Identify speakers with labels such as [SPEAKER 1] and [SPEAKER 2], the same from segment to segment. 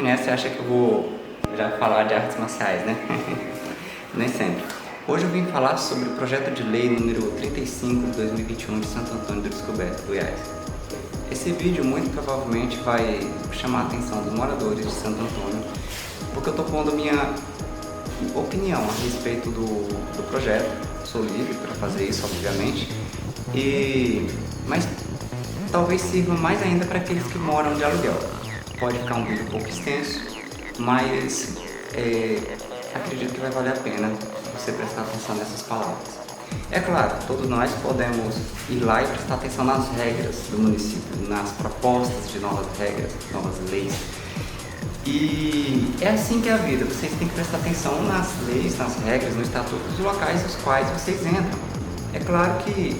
[SPEAKER 1] conhece acha que eu vou já falar de artes marciais, né? Nem sempre. Hoje eu vim falar sobre o projeto de lei número 35 de 2021 de Santo Antônio do Descoberto, Goiás. Esse vídeo muito provavelmente vai chamar a atenção dos moradores de Santo Antônio, porque eu estou pondo minha opinião a respeito do projeto. Sou livre para fazer isso, obviamente, mas talvez sirva mais ainda para aqueles que moram de aluguel. Pode ficar um vídeo um pouco extenso, mas acredito que vai valer a pena você prestar atenção nessas palavras. É claro, todos nós podemos ir lá e prestar atenção nas regras do município, nas propostas de novas regras, novas leis. E é assim que é a vida, vocês têm que prestar atenção nas leis, nas regras, no estatuto dos locais nos quais vocês entram. É claro que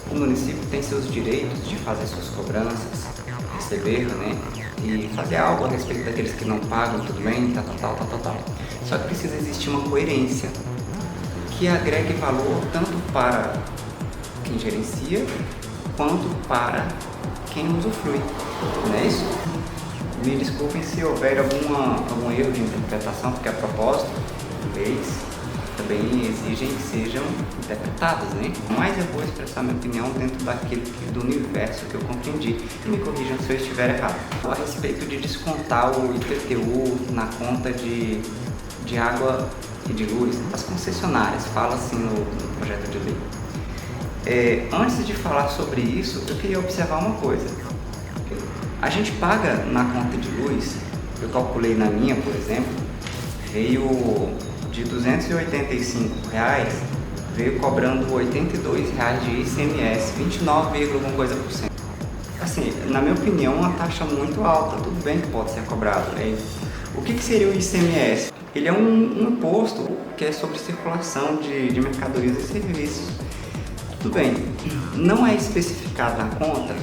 [SPEAKER 1] o município tem seus direitos de fazer suas cobranças, receber, né? E fazer algo a respeito daqueles que não pagam, tudo bem, tal. Só que precisa existir uma coerência que agregue valor tanto para quem gerencia quanto para quem usufrui, não é isso? Me desculpem se houver algum erro de interpretação, porque a propósito, leis também exigem que sejam interpretadas, né? Mas eu vou expressar minha opinião dentro do universo que eu compreendi. E me corrijam se eu estiver errado. A respeito de descontar o IPTU na conta de água e de luz, as concessionárias, fala assim no projeto de lei. Antes de falar sobre isso, eu queria observar uma coisa. A gente paga na conta de luz, eu calculei na minha, por exemplo, veio de R$285, veio cobrando R$82 de ICMS, 29, alguma coisa por cento. Assim, na minha opinião, uma taxa muito alta, tudo bem que pode ser cobrado. O que seria o ICMS? Ele é um imposto que é sobre circulação de mercadorias e serviços. Tudo bem, não é especificado na conta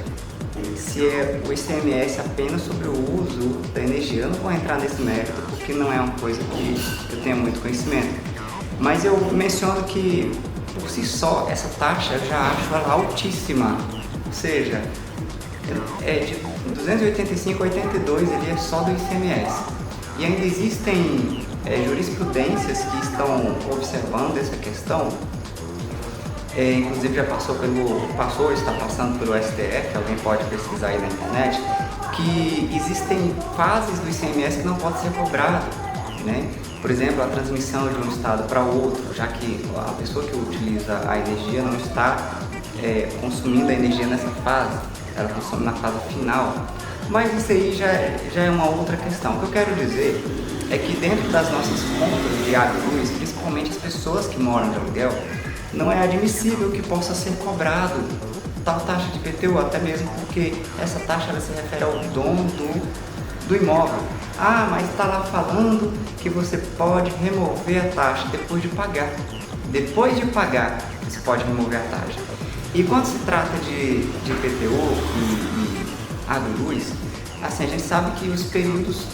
[SPEAKER 1] se é o ICMS apenas sobre o uso da energia. Eu não vou entrar nesse mérito porque não é uma coisa que eu tenha muito conhecimento. Mas eu menciono que, por si só, essa taxa eu já acho ela altíssima. Ou seja, de 285 a 82 ele é só do ICMS. E ainda existem jurisprudências que estão observando essa questão. Inclusive já está passando pelo STF, alguém pode pesquisar aí na internet, que existem fases do ICMS que não pode ser cobrado, né? Por exemplo, a transmissão de um estado para outro, já que a pessoa que utiliza a energia não está consumindo a energia nessa fase, ela consome na fase final. Mas isso aí já é uma outra questão. O que eu quero dizer é que dentro das nossas contas de água e luz, principalmente as pessoas que moram de aluguel, não é admissível que possa ser cobrado tal taxa de IPTU, até mesmo porque essa taxa ela se refere ao dono do imóvel. Ah, mas está lá falando que você pode remover a taxa depois de pagar. Depois de pagar, você pode remover a taxa. E quando se trata de IPTU e água e luz, assim, a gente sabe que os períodos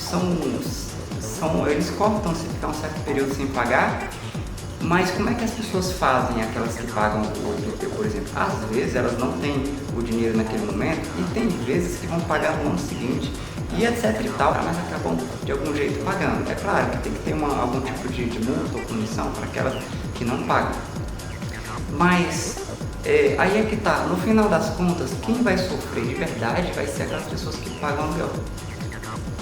[SPEAKER 1] eles cortam se ficar um certo período sem pagar. Mas como é que as pessoas fazem, aquelas que pagam o IPTU, por exemplo? Às vezes elas não têm o dinheiro naquele momento e tem vezes que vão pagar no ano seguinte e etc e tal, mas acabam de algum jeito pagando. É claro que tem que ter algum tipo de multa ou punição para aquelas que não pagam. Mas aí é que tá, no final das contas, quem vai sofrer de verdade vai ser aquelas pessoas que pagam aluguel.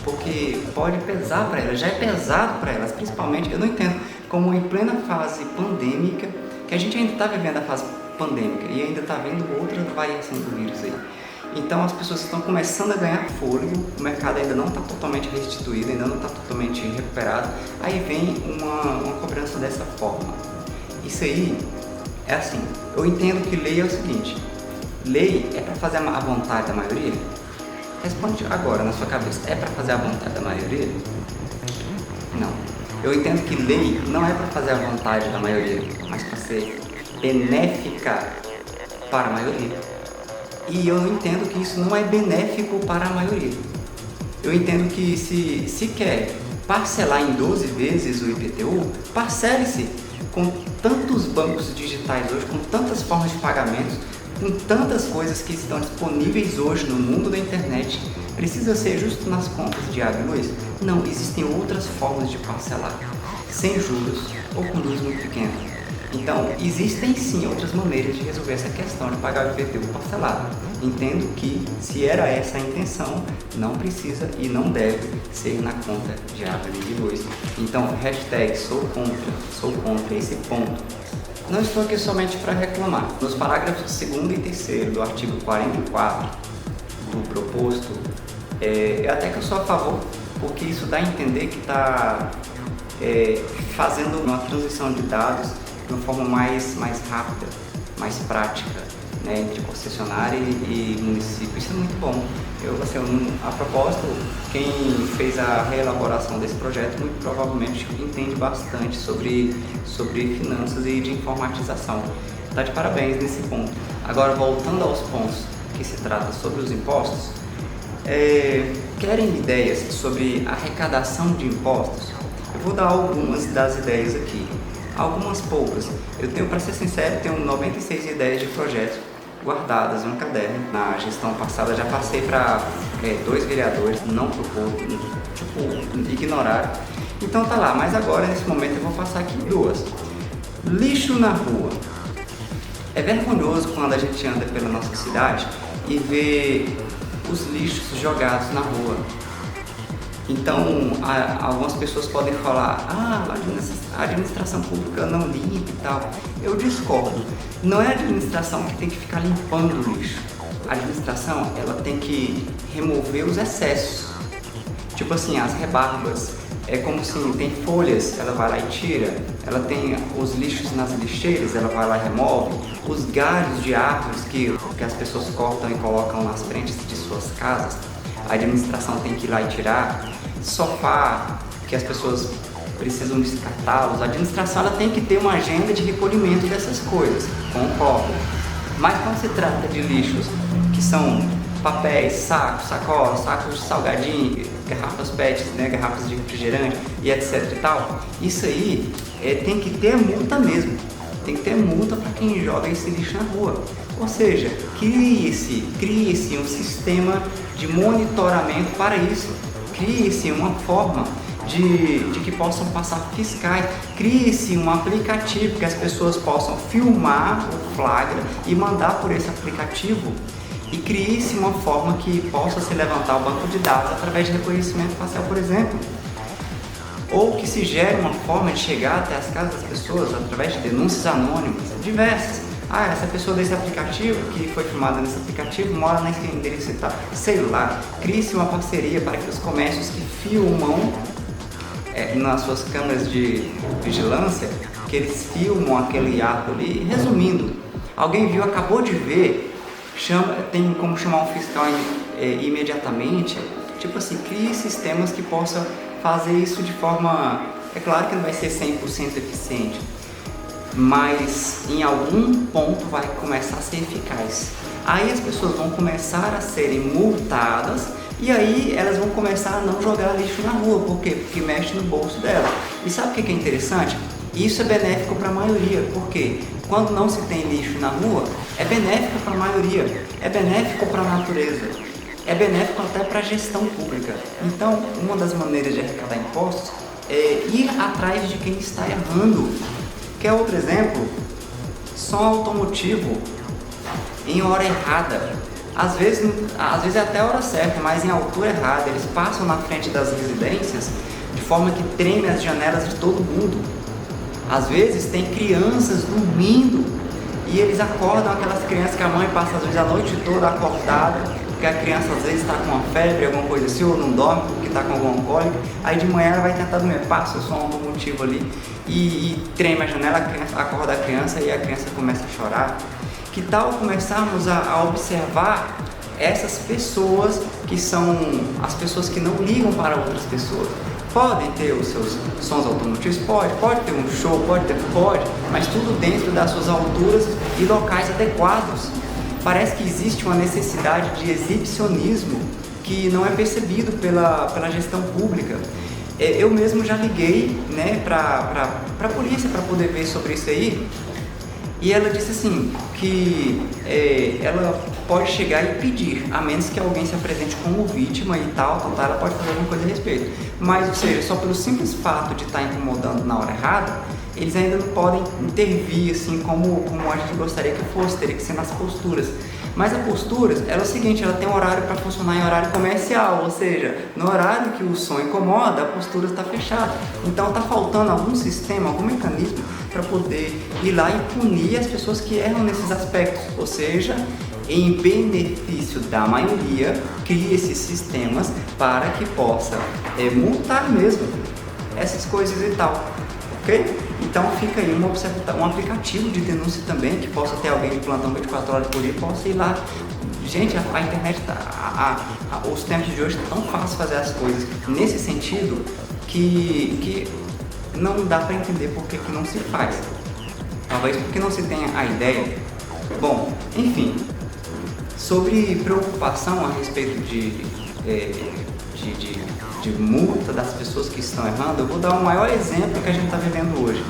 [SPEAKER 1] Porque pode pesar para elas, já é pesado para elas, principalmente, eu não entendo, como em plena fase pandêmica, que a gente ainda está vivendo a fase pandêmica e ainda está vendo outra variação do vírus aí. Então as pessoas estão começando a ganhar fôlego, o mercado ainda não está totalmente restituído, ainda não está totalmente recuperado, aí vem uma cobrança dessa forma. Isso aí é assim, eu entendo que lei é o seguinte, lei é para fazer a vontade da maioria? Responde agora na sua cabeça, é para fazer a vontade da maioria? Não. Eu entendo que lei não é para fazer a vontade da maioria, mas para ser benéfica para a maioria. E eu entendo que isso não é benéfico para a maioria. Eu entendo que se quer parcelar em 12 vezes o IPTU, parcele-se com tantos bancos digitais hoje, com tantas formas de pagamentos, com tantas coisas que estão disponíveis hoje no mundo da internet, Precisa ser justo nas contas de água e luz? Não, existem outras formas de parcelar, sem juros ou com juros muito pequenos. Então, existem sim outras maneiras de resolver essa questão de pagar o IPTU parcelado. Entendo que, se era essa a intenção, não precisa e não deve ser na conta de água e de luz. Então, hashtag sou contra esse ponto. Não estou aqui somente para reclamar. Nos parágrafos 2º e 3º do artigo 44 do proposto, até que eu sou a favor, porque isso dá a entender que está fazendo uma transição de dados de uma forma mais rápida, mais prática, né, entre concessionária e município. Isso é muito bom. A propósito, quem fez a reelaboração desse projeto muito provavelmente entende bastante sobre finanças e de informatização. Está de parabéns nesse ponto. Agora, voltando aos pontos que se trata sobre os impostos, querem ideias sobre arrecadação de impostos? Eu vou dar algumas das ideias aqui. Algumas poucas. Para ser sincero, tenho 96 ideias de projetos guardadas em um caderno. Na gestão passada já passei para 2 vereadores, não propor, ignoraram. Então tá lá, mas agora nesse momento eu vou passar aqui 2. Lixo na rua. É vergonhoso quando a gente anda pela nossa cidade e vê os lixos jogados na rua. Então, algumas pessoas podem falar, a administração pública não limpa e tal. Eu discordo. Não é a administração que tem que ficar limpando o lixo. A administração, ela tem que remover os excessos. Tipo assim, as rebarbas. É como se tem folhas, ela vai lá e tira. Ela tem os lixos nas lixeiras, ela vai lá e remove. Os galhos de árvores que as pessoas cortam e colocam nas frentes de suas casas, a administração tem que ir lá e tirar. Sofá, que as pessoas precisam descartá-los, a administração ela tem que ter uma agenda de recolhimento dessas coisas, concordo. Mas quando se trata de lixos que são papéis, sacos, sacolas, sacos de salgadinho, garrafas PET, né, garrafas de refrigerante e etc e tal, isso aí tem que ter multa mesmo. Tem que ter multa para quem joga esse lixo na rua. Ou seja, crie-se um sistema de monitoramento para isso. Crie-se uma forma de que possam passar fiscais. Crie-se um aplicativo que as pessoas possam filmar o flagra e mandar por esse aplicativo. E crie-se uma forma que possa se levantar o banco de dados através de reconhecimento facial, por exemplo. Ou que se gere uma forma de chegar até as casas das pessoas através de denúncias anônimas, diversas. Essa pessoa desse aplicativo, que foi filmada nesse aplicativo, mora nesse endereço e tal. Sei lá, crie-se uma parceria para que os comércios que filmam nas suas câmeras de vigilância, que eles filmam aquele ato ali. Resumindo, alguém viu, acabou de ver, tem como chamar um fiscal imediatamente. Tipo assim, crie sistemas que possam fazer isso de forma... É claro que não vai ser 100% eficiente, mas em algum ponto vai começar a ser eficaz. Aí as pessoas vão começar a serem multadas e aí elas vão começar a não jogar lixo na rua. Por quê? Porque mexe no bolso dela. E sabe o que é interessante? Isso é benéfico para a maioria, porque quando não se tem lixo na rua, é benéfico para a maioria, é benéfico para a natureza, é benéfico até para a gestão pública. Então, uma das maneiras de arrecadar impostos é ir atrás de quem está errando. Quer outro exemplo? Som automotivo em hora errada. Às vezes é até a hora certa, mas em altura errada. Eles passam na frente das residências de forma que treme as janelas de todo mundo. Às vezes tem crianças dormindo e eles acordam aquelas crianças que a mãe passa às vezes a noite toda acordada, porque a criança às vezes está com uma febre, alguma coisa assim, ou não dorme porque está com alguma cólica. Aí de manhã ela vai tentar dormir, passa o som automotivo ali e treme a janela, acorda a criança e a criança começa a chorar. Que tal começarmos a observar essas pessoas que são as pessoas que não ligam para outras pessoas? Podem ter os seus sons automotivos? Pode ter um show, pode, mas tudo dentro das suas alturas e locais adequados. Parece que existe uma necessidade de exibicionismo que não é percebido pela gestão pública. Eu mesmo já liguei, né, para a polícia para poder ver sobre isso aí. E ela disse assim, que ela pode chegar e pedir, a menos que alguém se apresente como vítima e tal, ela pode fazer alguma coisa a respeito. Mas, ou seja, só pelo simples fato de estar incomodando na hora errada, eles ainda não podem intervir assim como a gente gostaria que fosse, teria que ser nas posturas. Mas a postura, ela é o seguinte, ela tem um horário para funcionar em horário comercial, ou seja, no horário que o som incomoda, a postura está fechada. Então está faltando algum sistema, algum mecanismo para poder ir lá e punir as pessoas que erram nesses aspectos, ou seja, em benefício da maioria, cria esses sistemas para que possa multar mesmo essas coisas e tal, ok? Então fica aí um aplicativo de denúncia também, que possa ter alguém de plantão 24 horas por dia, possa ir lá. Gente, a internet, os tempos de hoje, é tão fácil fazer as coisas nesse sentido que não dá para entender por que não se faz. Talvez porque não se tenha a ideia. Bom, enfim, sobre preocupação a respeito de multa das pessoas que estão errando, eu vou dar o maior exemplo que a gente está vivendo hoje,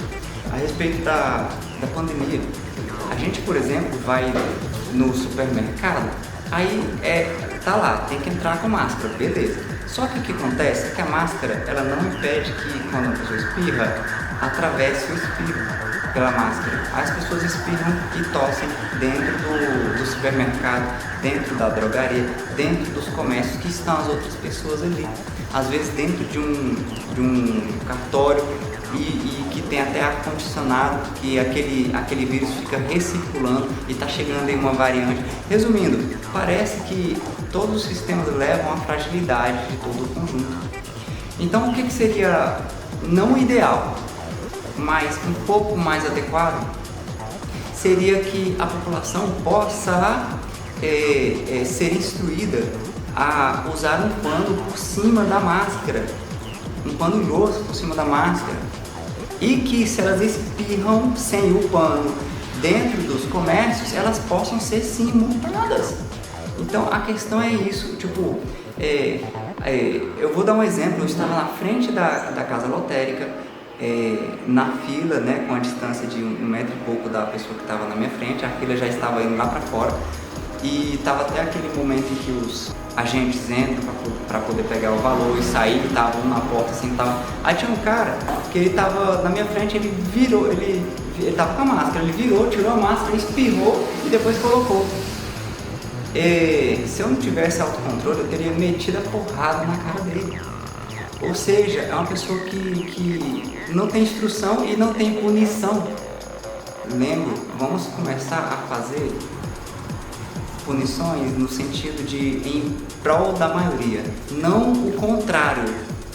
[SPEAKER 1] a respeito da pandemia. A gente, por exemplo, vai no supermercado, aí tá lá, tem que entrar com máscara, beleza. Só que o que acontece é que a máscara, ela não impede que quando a pessoa espirra, atravesse o espirro pela máscara. As pessoas espirram e tossem dentro do supermercado, dentro da drogaria, dentro dos comércios que estão as outras pessoas ali. Às vezes dentro de um cartório e que tem até ar-condicionado, que aquele vírus fica recirculando e está chegando em uma variante. Resumindo, parece que todos os sistemas levam à fragilidade de todo o conjunto. Então o que seria não ideal, mas um pouco mais adequado, seria que a população possa ser instruída a usar um pano por cima da máscara, um pano grosso por cima da máscara, e que se elas espirram sem o pano dentro dos comércios, elas possam ser sim multadas. Então a questão é isso, tipo, eu vou dar um exemplo. Eu estava na frente da casa lotérica, na fila, né, com a distância de 1 metro e pouco da pessoa que estava na minha frente. A fila já estava indo lá para fora e estava até aquele momento em que os agentes entram para poder pegar o valor e sair, estavam na porta assim, tava. Aí tinha um cara que ele estava na minha frente, ele virou, ele estava com a máscara, ele virou, tirou a máscara, espirrou e depois colocou. Se eu não tivesse autocontrole, eu teria metido a porrada na cara dele. Ou seja, é uma pessoa que não tem instrução e não tem punição. Lembro, vamos começar a fazer punições no sentido de em prol da maioria, não o contrário,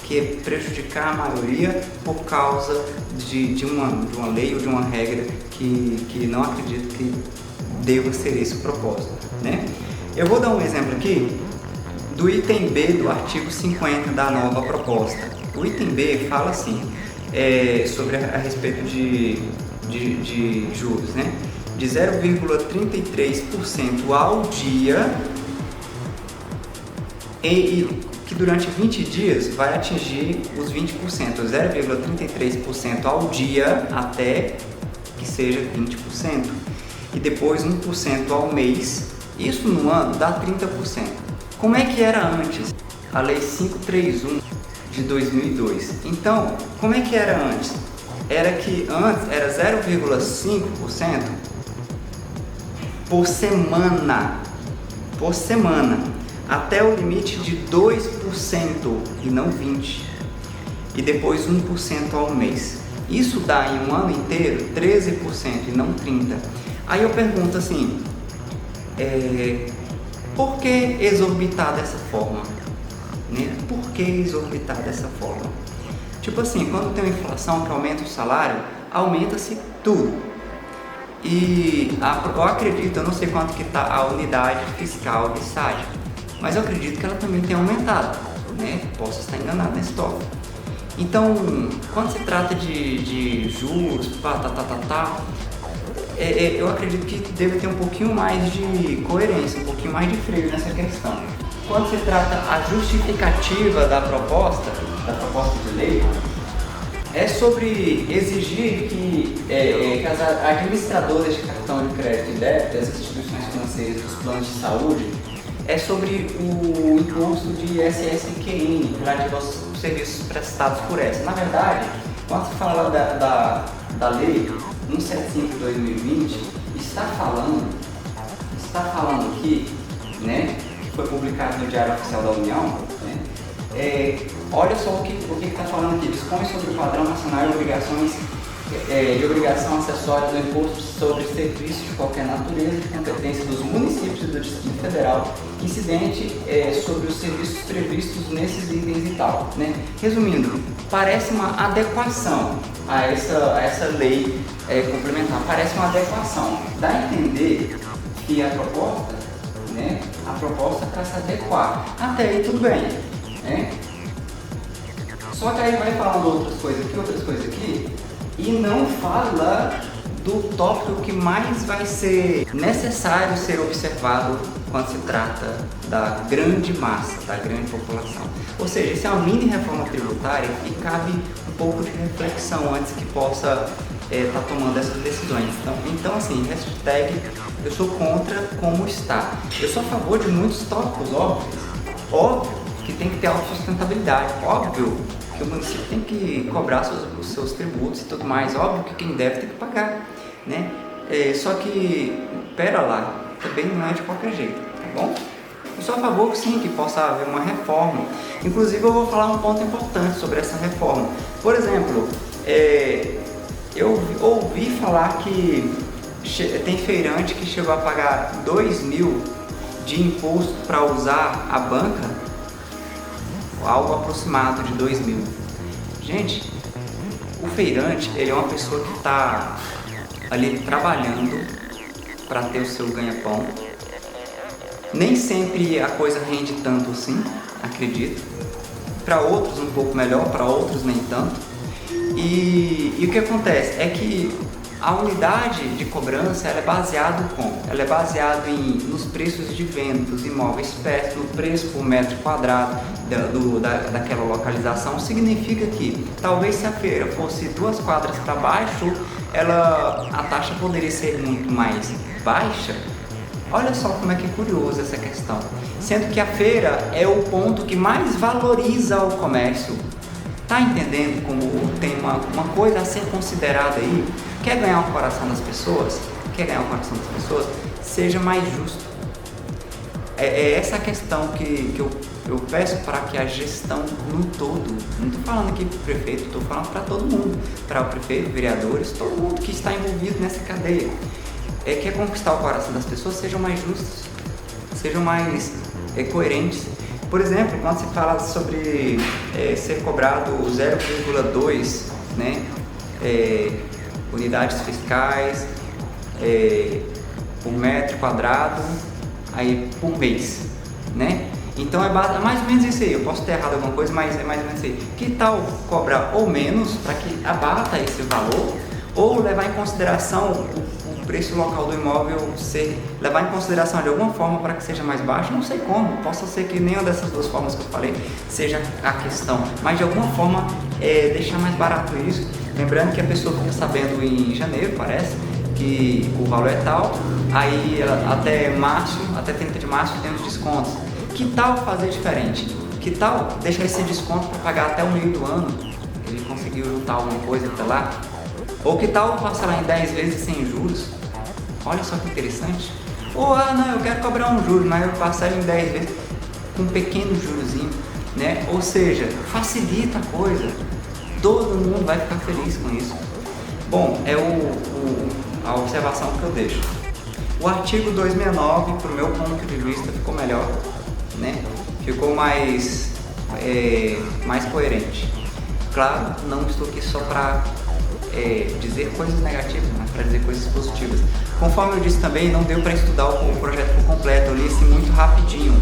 [SPEAKER 1] que é prejudicar a maioria por causa de uma lei ou de uma regra que não acredito que deva ser esse o propósito, né? Eu vou dar um exemplo aqui do item B do artigo 50 da nova proposta. O item B fala assim, sobre a respeito de juros, né? De 0,33% ao dia e que durante 20 dias vai atingir os 20%, 0,33% ao dia até que seja 20%, e depois 1% ao mês. Isso no ano dá 30%. Como é que era antes? A Lei 531 de 2002. Então, como é que era antes? Era que antes era 0,5% por semana, até o limite de 2% e não 20%, e depois 1% ao mês. Isso dá em um ano inteiro 13% e não 30%. Aí eu pergunto assim, por que exorbitar dessa forma? Né? Por que exorbitar dessa forma? Tipo assim, quando tem uma inflação que aumenta o salário, aumenta-se tudo. E eu acredito, eu não sei quanto que está a unidade fiscal de SAD, mas eu acredito que ela também tem aumentado, né? Posso estar enganado nesse tópico. Então, quando se trata de juros, eu acredito que deve ter um pouquinho mais de coerência, um pouquinho mais de freio nessa questão. Quando se trata a justificativa da proposta de lei, É sobre exigir que as administradoras de cartão de crédito e débito, as instituições financeiras, dos planos de saúde, é sobre o imposto de SSQN relativo aos serviços prestados por essa. Na verdade, quando se fala da lei 175 de 2020, está falando aqui, né, que foi publicado no Diário Oficial da União, né, olha só o que está falando aqui. Dispõe sobre o padrão nacional de obrigações de obrigação acessória do imposto sobre serviços de qualquer natureza de competência dos municípios e do Distrito Federal, incidente sobre os serviços previstos nesses itens e tal, né? Resumindo, parece uma adequação a essa lei complementar, parece uma adequação. Dá a entender que a proposta, né, para se adequar. Até aí tudo bem, né? Só que aí vai falando outras coisas aqui, e não fala do tópico que mais vai ser necessário ser observado quando se trata da grande massa, da grande população. Ou seja, isso é uma mini reforma tributária e cabe um pouco de reflexão antes que possa estar tomando essas decisões. Então assim, hashtag eu sou contra como está. Eu sou a favor de muitos tópicos óbvio que tem que ter autossustentabilidade, óbvio que o município tem que cobrar os seus tributos e tudo mais, óbvio que quem deve tem que pagar, né? Só que, pera lá, também não é de qualquer jeito, tá bom? Eu sou a favor, sim, que possa haver uma reforma. Inclusive, eu vou falar um ponto importante sobre essa reforma. Por exemplo, eu ouvi falar que tem feirante que chegou a pagar 2.000 de imposto para usar a banca, algo aproximado de 2.000. Gente, o feirante, ele é uma pessoa que está ali trabalhando para ter o seu ganha-pão. Nem sempre a coisa rende tanto assim, acredito. Para outros um pouco melhor, para outros nem tanto. E o que acontece é que a unidade de cobrança ela é baseada nos preços de venda dos imóveis perto, no preço por metro quadrado daquela localização. Significa que talvez se a feira fosse 2 quadras para baixo, a taxa poderia ser muito mais baixa. Olha só como é que é curioso essa questão. Sendo que a feira é o ponto que mais valoriza o comércio. Tá entendendo como tem uma coisa a ser considerada aí? Quer ganhar o coração das pessoas? Seja mais justo. É essa a questão que eu peço para que a gestão no todo, não estou falando aqui para o prefeito, estou falando para todo mundo, para o prefeito, vereadores, todo mundo que está envolvido nessa cadeia, quer conquistar o coração das pessoas, sejam mais justos, sejam mais coerentes. Por exemplo, quando se fala sobre ser cobrado 0,2, né, unidades fiscais por metro quadrado aí por mês, né? Então é mais ou menos isso aí. Eu posso ter errado alguma coisa, mas é mais ou menos isso aí. Que tal cobrar ou menos para que abata esse valor, ou levar em consideração o preço local do imóvel, levar em consideração de alguma forma para que seja mais baixo? Não sei como, possa ser que nenhuma dessas duas formas que eu falei seja a questão, mas de alguma forma deixar mais barato isso. Lembrando que a pessoa fica sabendo em janeiro, parece, que o valor é tal, aí até 30 de março tem os descontos. Que tal fazer diferente? Que tal deixar esse desconto para pagar até o meio do ano? Ele conseguiu juntar alguma coisa até lá? Ou que tal parcelar em 10 vezes sem juros? Olha só que interessante. Ou, não, eu quero cobrar um juro, mas eu parcelo em 10 vezes com um pequeno jurozinho, né? Ou seja, facilita a coisa. Todo mundo vai ficar feliz com isso. Bom, é a observação que eu deixo. O artigo 269, para o meu ponto de vista, ficou melhor, né? Ficou mais coerente. Claro, não estou aqui só para dizer coisas negativas, mas para dizer coisas positivas. Conforme eu disse também, não deu para estudar o projeto por completo, eu li isso muito rapidinho.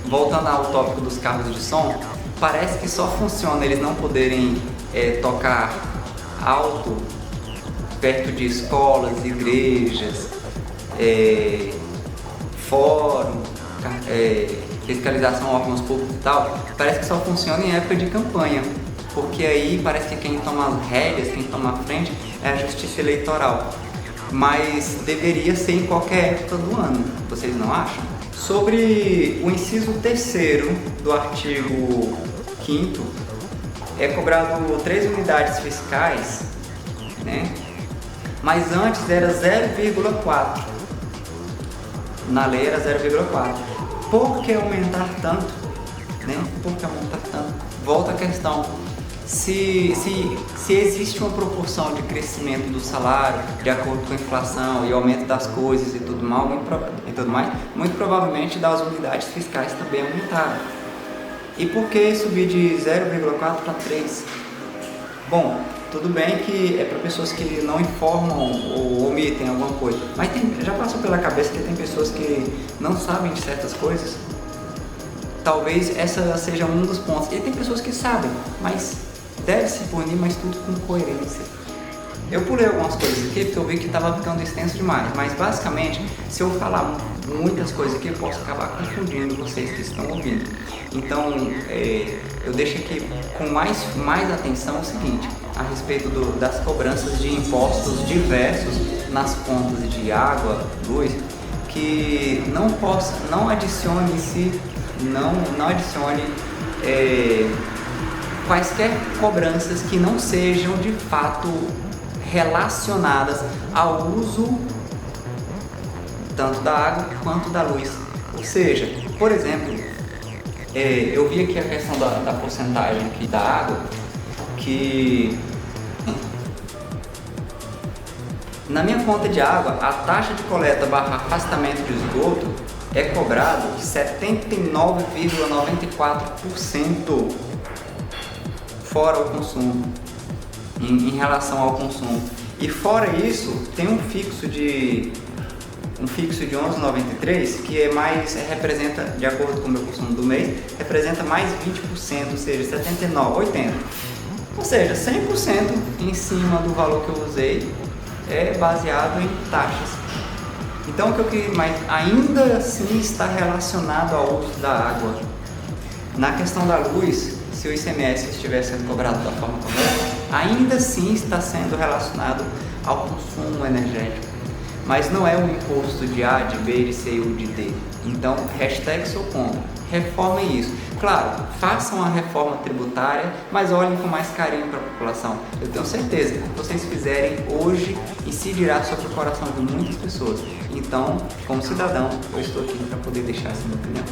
[SPEAKER 1] Voltando ao tópico dos carros de som, parece que só funciona eles não poderem tocar alto perto de escolas, igrejas, fórum, fiscalização, órgãos públicos e tal. Parece que só funciona em época de campanha. porque aí parece que quem toma as rédeas, quem toma a frente é a Justiça Eleitoral. Mas deveria ser em qualquer época do ano, vocês não acham? Sobre o inciso 3º do artigo 5º, é cobrado 3 unidades fiscais, né? Mas antes era 0,4. Na lei era 0,4. Por que aumentar tanto? Né? Por que aumentar tanto? Volta a questão. Se existe uma proporção de crescimento do salário de acordo com a inflação e aumento das coisas e tudo mais, muito provavelmente das unidades fiscais também aumentaram. E por que subir de 0,4 para 3? Bom, tudo bem que é para pessoas que não informam ou omitem alguma coisa, mas já passou pela cabeça que tem pessoas que não sabem de certas coisas? Talvez essa seja um dos pontos. E tem pessoas que sabem, mas deve se punir, mas tudo com coerência. Eu pulei algumas coisas aqui porque eu vi que estava ficando extenso demais, mas basicamente, se eu falar muitas coisas aqui, eu posso acabar confundindo vocês que estão ouvindo. Então, eu deixo aqui com mais atenção o seguinte, a respeito das cobranças de impostos diversos nas contas de água, luz, que não adicione em si, não adicione quaisquer cobranças que não sejam de fato relacionadas ao uso tanto da água quanto da luz. Ou seja, por exemplo, eu vi aqui a questão da porcentagem aqui da água, que na minha conta de água, a taxa de coleta / afastamento de esgoto é cobrado 79,94% fora o consumo, em relação ao consumo. E fora isso, tem um fixo de 11,93 que representa, de acordo com o meu consumo do mês, representa mais 20%, ou seja, 79,80. Ou seja, 100% em cima do valor que eu usei é baseado em taxas. Então, o que eu queria mais, ainda assim está relacionado ao uso da água. Na questão da luz, se o ICMS estiver sendo cobrado da forma correta, ainda assim está sendo relacionado ao consumo energético. Mas não é um imposto de A, de B, de C ou de D. Então, sou contra. Reformem isso. Claro, façam a reforma tributária, mas olhem com mais carinho para a população. Eu tenho certeza que o que vocês fizerem hoje incidirá sobre o coração de muitas pessoas. Então, como cidadão, eu estou aqui para poder deixar essa minha opinião.